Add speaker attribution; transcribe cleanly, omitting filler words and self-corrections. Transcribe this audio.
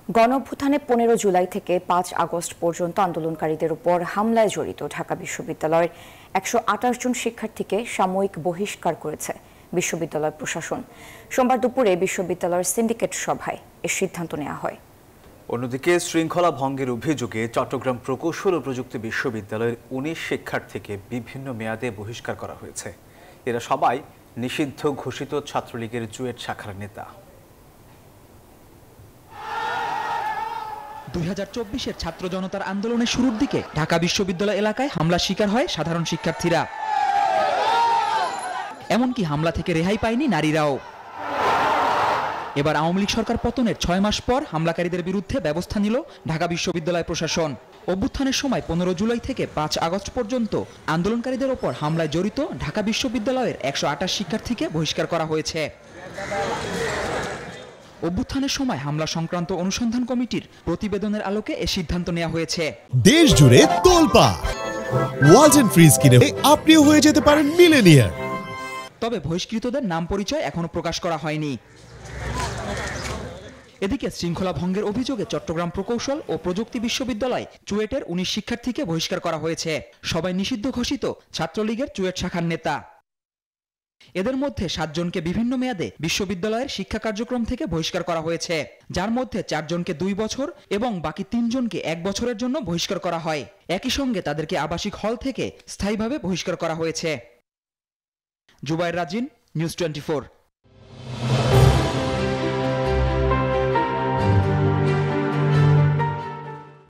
Speaker 1: গণঅভ্যুত্থানে 15 জুলাই থেকে 5 আগস্ট পর্যন্ত আন্দোলনকারীদের উপর হামলায় জড়িত ঢাকা বিশ্ববিদ্যালয়ের 128 জন শিক্ষার্থীকে সাময়িক বহিষ্কার করেছে বিশ্ববিদ্যালয় প্রশাসন। সোমবার দুপুরে বিশ্ববিদ্যালয়ের সিন্ডিকেট সভায় এ সিদ্ধান্ত নেওয়া হয়।
Speaker 2: অন্যদিকে শৃঙ্খলা ভঙ্গের অভিযোগে চট্টগ্রাম প্রকৌশল ও প্রযুক্তি বিশ্ববিদ্যালয়ের 19 শিক্ষার্থীকে বিভিন্ন মেয়াদে বহিষ্কার করা হয়েছে। এরা সবাই নিষিদ্ধ ঘোষিত ছাত্রলীগের চুয়েট শাখার নেতা।
Speaker 3: 2024-এর ছাত্র জনতার আন্দোলনের শুরুর দিকে ঢাকা বিশ্ববিদ্যালয় এলাকায় হামলার শিকার হয় সাধারণ শিক্ষার্থীরা। এমনকি হামলা থেকে রেহাই পায়নি নারীরাও। এবার আওয়ামী লীগ সরকার পতনের 6 মাস পর হামলাকারীদের বিরুদ্ধে ব্যবস্থা নিল ঢাকা বিশ্ববিদ্যালয় প্রশাসন। অভ্যুত্থানের সময় 15 জুলাই থেকে 5 আগস্ট পর্যন্ত আন্দোলনকারীদের ওপর হামলায় জড়িত ঢাকা বিশ্ববিদ্যালয়ের 128 শিক্ষার্থীকে বহিষ্কার করা হয়েছে। অভ্যুত্থানের সময় হামলা সংক্রান্ত অনুসন্ধান কমিটির প্রতিবেদনের আলোকে এ সিদ্ধান্ত নেওয়া হয়েছে।
Speaker 4: দেশ জুড়ে তোলপাড় ওয়ালটন ফ্রিজ কিনে আপনিও হয়ে যেতে পারেন মিলেনিয়ার।
Speaker 3: তবে বহিষ্কৃতদের নাম পরিচয় এখনো প্রকাশ করা হয়নি। এদিকে শৃঙ্খলা ভঙ্গের অভিযোগে চট্টগ্রাম প্রকৌশল ও প্রযুক্তি বিশ্ববিদ্যালয় চুয়েটের 19 শিক্ষার্থীকে বহিষ্কার করা হয়েছে। সবাই নিষিদ্ধ ঘোষিত ছাত্রলীগের চুয়েট শাখার নেতা। এদের মধ্যে 7 জনকে বিভিন্ন মেয়াদে বিশ্ববিদ্যালয়ের শিক্ষা কার্যক্রম থেকে বহিষ্কার করা হয়েছে, যার মধ্যে 4 জনকে 2 বছর এবং বাকি 3 জনকে 1 বছরের জন্য বহিষ্কার করা হয়। একই সঙ্গে তাদেরকে আবাসিক হল থেকে স্থায়ীভাবে বহিষ্কার করা হয়েছে। জুবায়ের রাজিন, নিউজ 24।